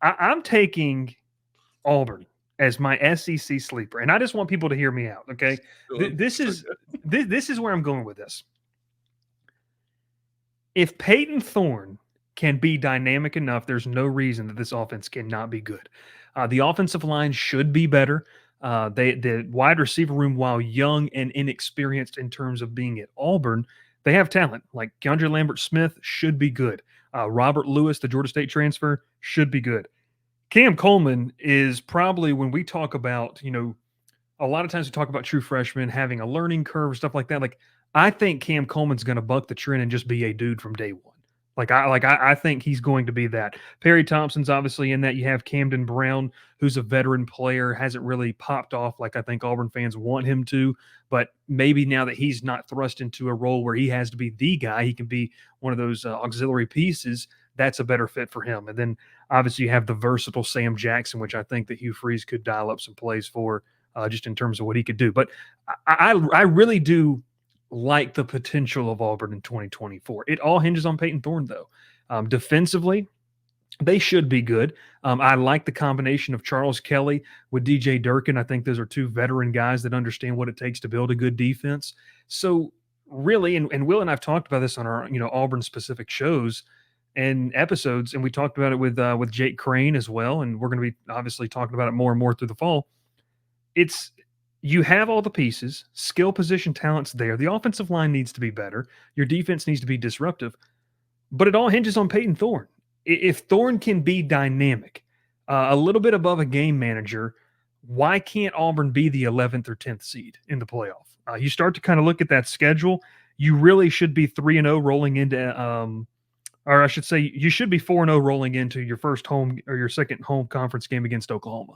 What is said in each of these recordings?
I'm taking Auburn as my SEC sleeper, and I just want people to hear me out. Okay, this is where I'm going with this. If Peyton Thorne can be dynamic enough, there's no reason that this offense cannot be good. The offensive line should be better. The wide receiver room, while young and inexperienced in terms of being at Auburn, they have talent. Like Keandre Lambert-Smith should be good. Robert Lewis, the Georgia State transfer, should be good. Cam Coleman is probably, when we talk about, a lot of times we talk about true freshmen having a learning curve, stuff like that. Like, I think Cam Coleman's going to buck the trend and just be a dude from day one. I think he's going to be that. Perry Thompson's obviously in that. You have Camden Brown, who's a veteran player, hasn't really popped off like I think Auburn fans want him to. But maybe now that he's not thrust into a role where he has to be the guy, he can be one of those auxiliary pieces. That's a better fit for him. And then obviously you have the versatile Sam Jackson, which I think that Hugh Freeze could dial up some plays for just in terms of what he could do. But I really do like the potential of Auburn in 2024. It all hinges on Peyton Thorne, though. Defensively, they should be good. I like the combination of Charles Kelly with DJ Durkin. I think those are two veteran guys that understand what it takes to build a good defense. So really, and Will and I've talked about this on our Auburn-specific shows and episodes, and we talked about it with Jake Crane as well, and we're going to be obviously talking about it more and more through the fall. You have all the pieces, skill position talent's there. The offensive line needs to be better. Your defense needs to be disruptive. But it all hinges on Peyton Thorne. If Thorne can be dynamic, a little bit above a game manager, why can't Auburn be the 11th or 10th seed in the playoff? You start to kind of look at that schedule. You really should be 3-0 rolling into or I should say you should be 4-0 rolling into your first home or your second home conference game against Oklahoma.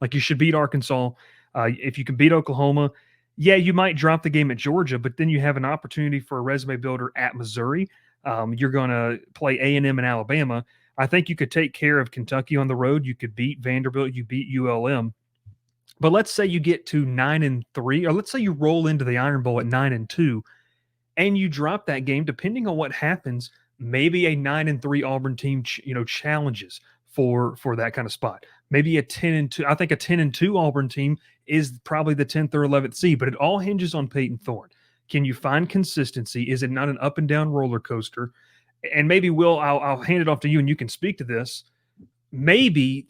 Like, you should beat Arkansas. If you can beat Oklahoma, yeah, you might drop the game at Georgia, but then you have an opportunity for a resume builder at Missouri. You're going to play A&M and Alabama. I think you could take care of Kentucky on the road. You could beat Vanderbilt. You beat ULM. But let's say you get to 9-3, or let's say you roll into the Iron Bowl at 9-2, and you drop that game. Depending on what happens, maybe a 9-3 Auburn team, challenges for that kind of spot. Maybe a 10-2. I think a 10-2 Auburn team is probably the 10th or 11th seed, but it all hinges on Peyton Thorne. Can you find consistency? Is it not an up and down roller coaster? And maybe, Will, I'll hand it off to you and you can speak to this. Maybe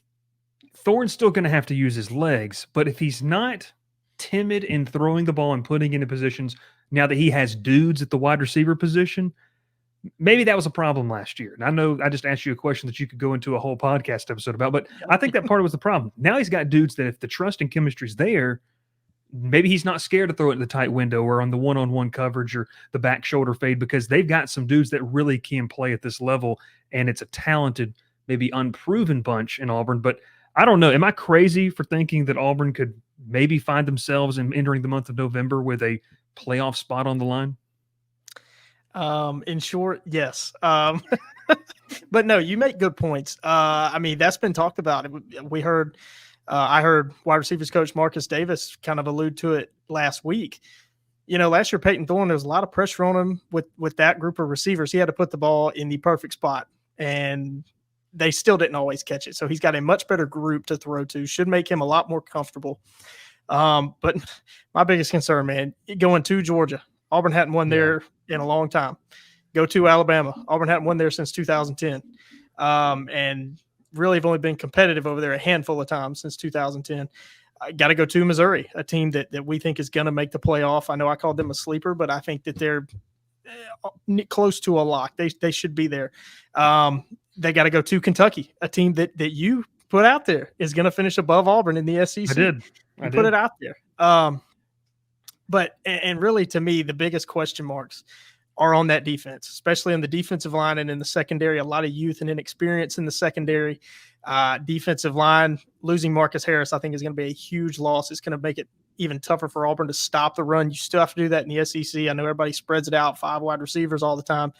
Thorne's still going to have to use his legs, but if he's not timid in throwing the ball and putting into positions now that he has dudes at the wide receiver position, maybe that was a problem last year. And I know I just asked you a question that you could go into a whole podcast episode about, but I think that part was the problem. Now he's got dudes that if the trust and chemistry is there, maybe he's not scared to throw it in the tight window or on the one-on-one coverage or the back shoulder fade, because they've got some dudes that really can play at this level, and it's a talented, maybe unproven bunch in Auburn. But I don't know. Am I crazy for thinking that Auburn could maybe find themselves in entering the month of November with a playoff spot on the line? In short, yes. But no, you make good points. I mean, that's been talked about. I heard wide receivers coach Marcus Davis kind of allude to it last week. Last year, Peyton Thorne, there was a lot of pressure on him with that group of receivers. He had to put the ball in the perfect spot, and they still didn't always catch it. So he's got a much better group to throw to, should make him a lot more comfortable. But my biggest concern, man, going to Georgia, Auburn hadn't won there in a long time. Go to Alabama. Auburn hadn't won there since 2010. And really have only been competitive over there a handful of times since 2010. I got to go to Missouri, a team that we think is going to make the playoff. I know I called them a sleeper, but I think that they're close to a lock. They should be there. They got to go to Kentucky, a team that you put out there is going to finish above Auburn in the SEC. I did. Put it out there. But really, to me, the biggest question marks are on that defense, especially on the defensive line and in the secondary. A lot of youth and inexperience in the secondary. Defensive line, losing Marcus Harris, I think, is going to be a huge loss. It's going to make it even tougher for Auburn to stop the run. You still have to do that in the SEC. I know everybody spreads it out, 5 wide receivers all the time,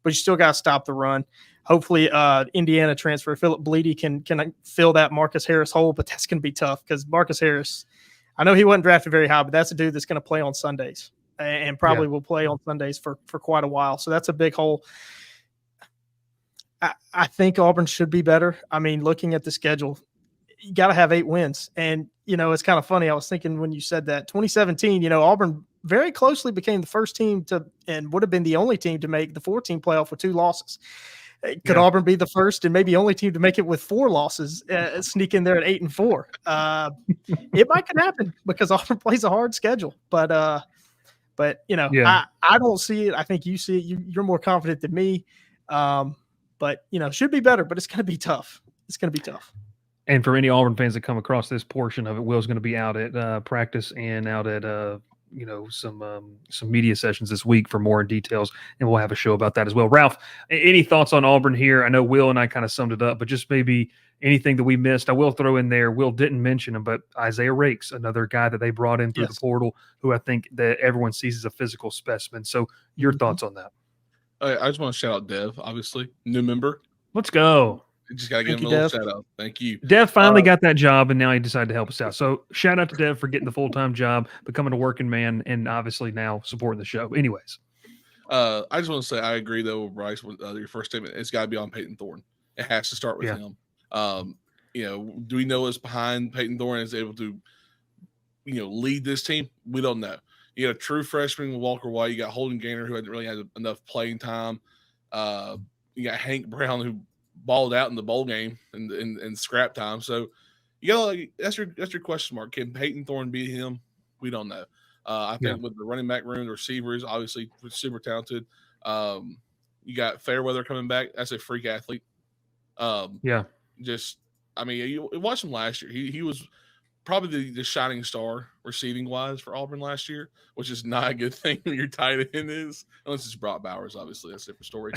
but you still got to stop the run. Hopefully, Indiana transfer Philip Bleedy can fill that Marcus Harris hole, but that's going to be tough because Marcus Harris, I know he wasn't drafted very high, but that's a dude that's going to play on Sundays and probably will play on Sundays for quite a while. So that's a big hole. I think Auburn should be better. I mean, looking at the schedule, you got to have 8 wins. And, it's kind of funny. I was thinking when you said that 2017, Auburn very closely became the first team to, and would have been the only team to make the 14 playoff with 2 losses. Could Yeah. Auburn be the first and maybe only team to make it with 4 losses, sneak in there at 8-4? It might could happen because Auburn plays a hard schedule, but Yeah. I don't see it. I think you see it. You're more confident than me. But should be better, but it's going to be tough. It's going to be tough. And for any Auburn fans that come across this portion of it, Will's going to be out at practice and out at some media sessions this week for more details, and we'll have a show about that as well. Ralph, any thoughts on Auburn here? I know Will and I kind of summed it up, but just maybe anything that we missed. I will throw in there. Will didn't mention him, but Isaiah Rakes, another guy that they brought in through the Yes. portal, who I think that everyone sees as a physical specimen. So, your thoughts on that? I just want to shout out Dev, obviously, new member. Let's go. Just got to give Thank him you, a little Dev. shout out. Thank you. Dev finally got that job, and now he decided to help us out. So shout out to Dev for getting the full-time job, becoming a working man, and obviously now supporting the show. Anyways. I just want to say I agree, though, with Bryce, with your first statement. It's got to be on Peyton Thorne. It has to start with him. Do we know what's behind Peyton Thorne is able to, lead this team? We don't know. You got a true freshman with Walker White. You got Holden Gainer, who hadn't really had enough playing time. You got Hank Brown, who balled out in the bowl game and scrap time. So that's your question mark. Can Peyton Thorne beat him? We don't know. I think with the running back room, the receivers obviously super talented. You got Fairweather coming back. That's a freak athlete. You watched him last year. He was probably the shining star receiving wise for Auburn last year, which is not a good thing when your tight end is, unless it's Brock Bowers. Obviously, that's a different story.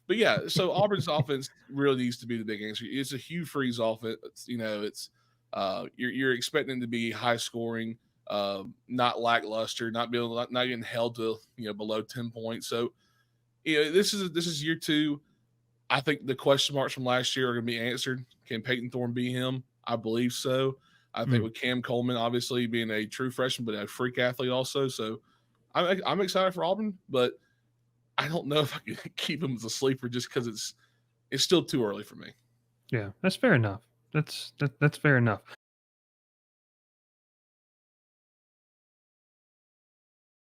But yeah, so Auburn's offense really needs to be the big answer. It's a Hugh Freeze offense. You're expecting it to be high scoring, not lackluster, not getting held to below 10 points. So this is year 2. I think the question marks from last year are going to be answered. Can Peyton Thorne be him? I believe so. I think with Cam Coleman obviously being a true freshman, but a freak athlete also. So I'm excited for Auburn, but I don't know if I can keep him as a sleeper just because it's still too early for me. Yeah, that's fair enough. That's fair enough.